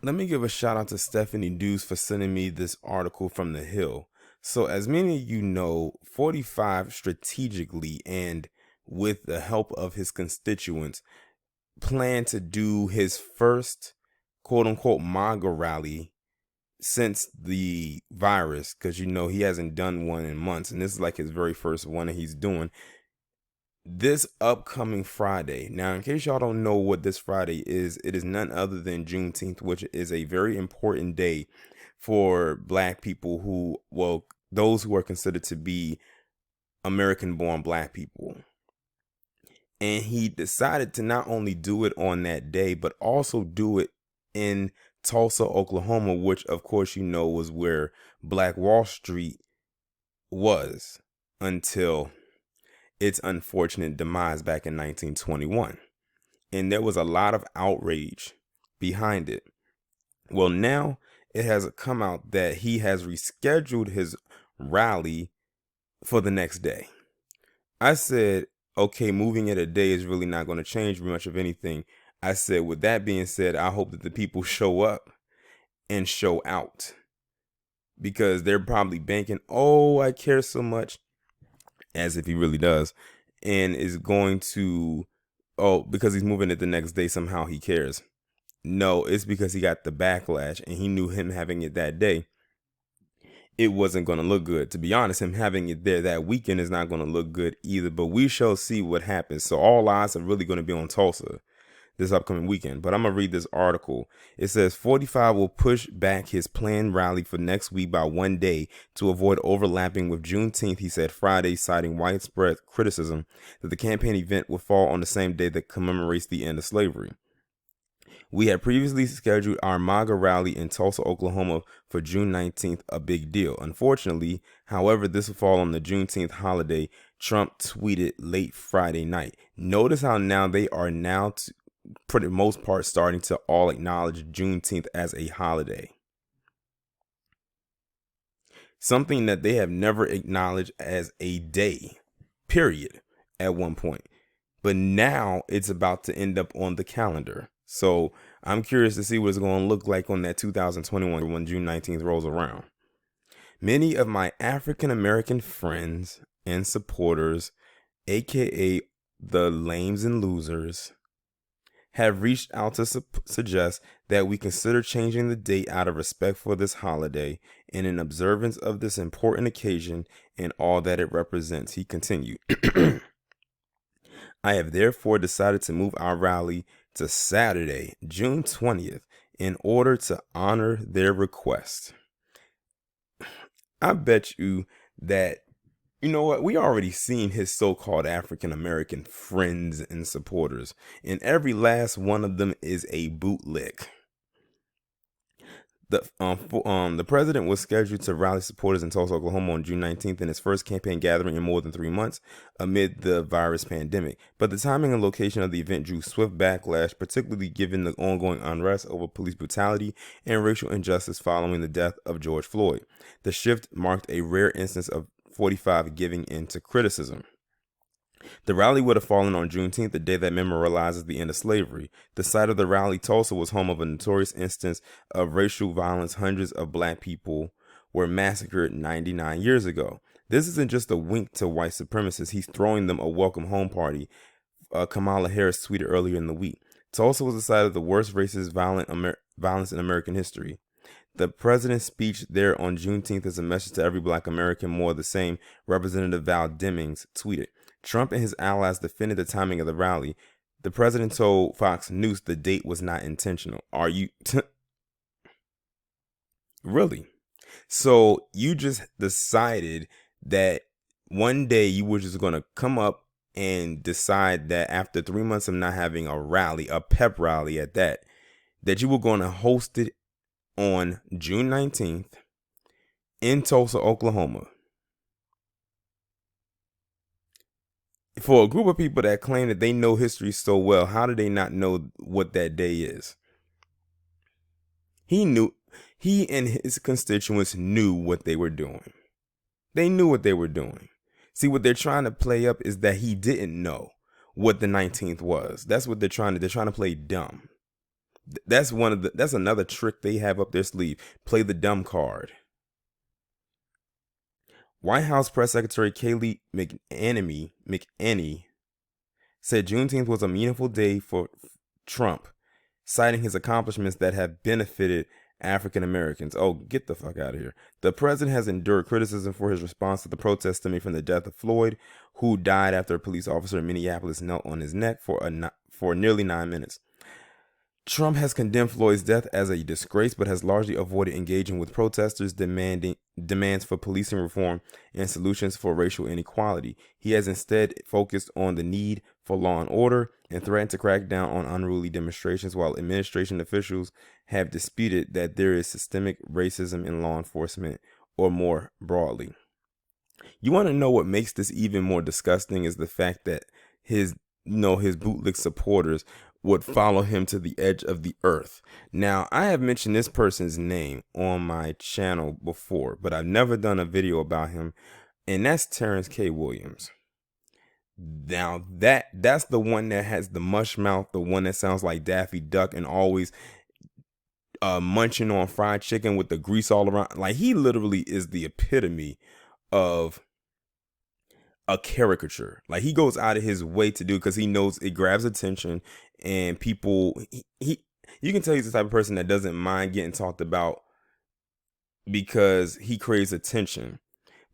Let me give a shout out to Stephanie Dews for sending me this article from The Hill. So, as many of you know, 45 strategically and with the help of his constituents planned to do his first quote unquote MAGA rally since the virus, because he hasn't done one in months, and this is like his very first one that he's doing this upcoming Friday. Now, in case y'all don't know what this Friday is, it is none other than Juneteenth, which is a very important day for Black people those who are considered to be American-born Black people. And he decided to not only do it on that day, but also do it in Tulsa, Oklahoma, which, of course, was where Black Wall Street was until its unfortunate demise back in 1921. And there was a lot of outrage behind it. Well, now it has come out that he has rescheduled his rally for the next day. I said, okay, moving it a day is really not going to change much of anything. I said, with that being said, I hope that the people show up and show out, because they're probably banking, oh, I care so much, as if he really does, and is going to, because he's moving it the next day, somehow he cares. No, it's because he got the backlash, and he knew him having it that day, it wasn't going to look good. To be honest, him having it there that weekend is not going to look good either, but we shall see what happens. So all eyes are really going to be on Tulsa this upcoming weekend. But I'm going to read this article. It says 45 will push back his planned rally for next week by one day to avoid overlapping with Juneteenth, he said Friday, citing widespread criticism that the campaign event will fall on the same day that commemorates the end of slavery. We had previously scheduled our MAGA rally in Tulsa, Oklahoma for June 19th, a big deal. Unfortunately, however, this will fall on the Juneteenth holiday, Trump tweeted late Friday night. Notice how now they are for the most part, starting to all acknowledge Juneteenth as a holiday. Something that they have never acknowledged as a day, period, at one point. But now it's about to end up on the calendar. So I'm curious to see what it's going to look like on that 2021 when June 19th rolls around. Many of my African American friends and supporters, aka the lames and losers, have reached out to suggest that we consider changing the date out of respect for this holiday and in observance of this important occasion and all that it represents, he continued. I have therefore decided to move our rally to Saturday, June 20th, in order to honor their request. I bet you that, you know what, we already seen his so-called African-American friends and supporters, and every last one of them is a bootlick. The president was scheduled to rally supporters in Tulsa, Oklahoma on June 19th in his first campaign gathering in more than 3 months amid the virus pandemic. But the timing and location of the event drew swift backlash, particularly given the ongoing unrest over police brutality and racial injustice following the death of George Floyd. The shift marked a rare instance of 45 giving in to criticism. The rally would have fallen on Juneteenth, the day that memorializes the end of slavery. The site of the rally, Tulsa, was home of a notorious instance of racial violence. Hundreds of Black people were massacred 99 years ago. This isn't just a wink to white supremacists. He's throwing them a welcome home party, Kamala Harris tweeted earlier in the week. Tulsa was the site of the worst racist violence in American history. The president's speech there on Juneteenth is a message to every Black American. More of the same, Representative Val Demings tweeted. Trump and his allies defended the timing of the rally. The president told Fox News the date was not intentional. Are you really? So you just decided that one day you were just going to come up and decide that after 3 months of not having a rally, a pep rally at that you were going to host it on June 19th in Tulsa, Oklahoma. For a group of people that claim that they know history so well, how do they not know what that day is? He and his constituents knew what they were doing. They knew what they were doing. See, what they're trying to play up is that he didn't know what the 19th was. That's what they're trying to play dumb. That's another trick they have up their sleeve. Play the dumb card. White House Press Secretary Kayleigh McEnany said Juneteenth was a meaningful day for Trump, citing his accomplishments that have benefited African Americans. Oh, get the fuck out of here. The president has endured criticism for his response to the protests stemming from the death of Floyd, who died after a police officer in Minneapolis knelt on his neck for nearly 9 minutes. Trump has condemned Floyd's death as a disgrace, but has largely avoided engaging with protesters demands for policing reform and solutions for racial inequality. He has instead focused on the need for law and order and threatened to crack down on unruly demonstrations, while administration officials have disputed that there is systemic racism in law enforcement or more broadly. You want to know what makes this even more disgusting is the fact that his bootleg supporters would follow him to the edge of the earth. Now, I have mentioned this person's name on my channel before, but I've never done a video about him, and that's Terrence K. Williams. Now, that's the one that has the mush mouth, the one that sounds like Daffy Duck and always munching on fried chicken with the grease all around. Like, he literally is the epitome of a caricature. Like, he goes out of his way to do, because he knows it grabs attention, and people, you can tell he's the type of person that doesn't mind getting talked about because he craves attention.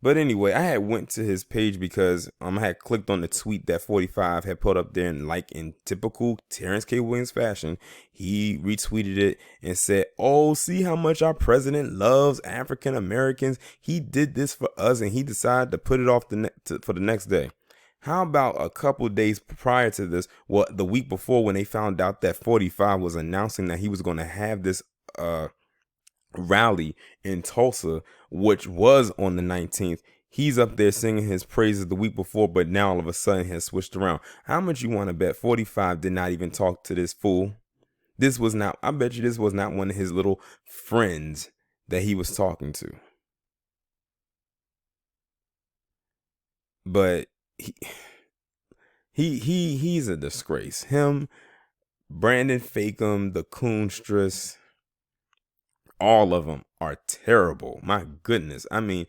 But anyway, I had went to his page because I had clicked on the tweet that 45 had put up there, and like in typical Terrence K. Williams fashion, he retweeted it and said, "Oh, see how much our president loves African Americans. He did this for us," and he decided to put it off for the next day. How about a couple days prior to this, well, the week before, when they found out that 45 was announcing that he was going to have this rally in Tulsa, which was on the 19th. He's up there singing his praises the week before, but now all of a sudden has switched around. How much you want to bet 45 did not even talk to this fool? I bet you this was not one of his little friends that he was talking to. But he's a disgrace. Him, Brandon Fakum, the Coonstress, all of them are terrible. My goodness. I mean,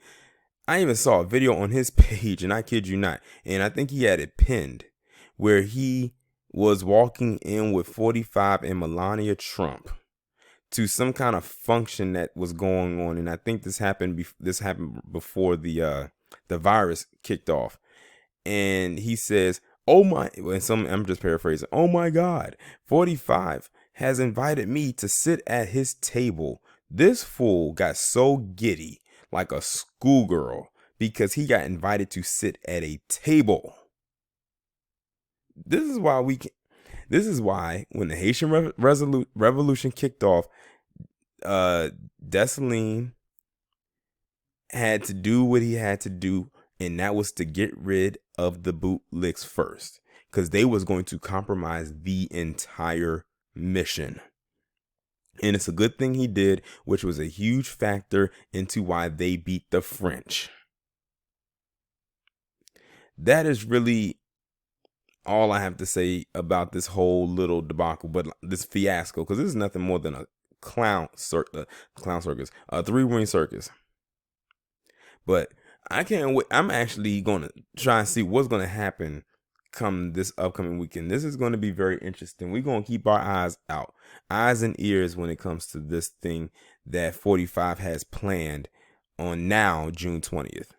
I even saw a video on his page, and I kid you not, and I think he had it pinned, where he was walking in with 45 and Melania Trump to some kind of function that was going on, and I think this happened before the virus kicked off. And he says, "Oh my," I'm just paraphrasing, "Oh my God, 45 has invited me to sit at his table." This fool got so giddy, like a schoolgirl, because he got invited to sit at a table. This is why when the Haitian Revolution kicked off, Dessalines had to do what he had to do, and that was to get rid of the bootlicks first, because they was going to compromise the entire mission. And it's a good thing he did, which was a huge factor into why they beat the French. That is really all I have to say about this whole little debacle, but this fiasco, because this is nothing more than a clown circus, a three-ring circus. But I can't wait. I'm actually going to try and see what's going to happen come this upcoming weekend. This is going to be very interesting. We're going to keep our eyes and ears when it comes to this thing that 45 has planned on now June 20th.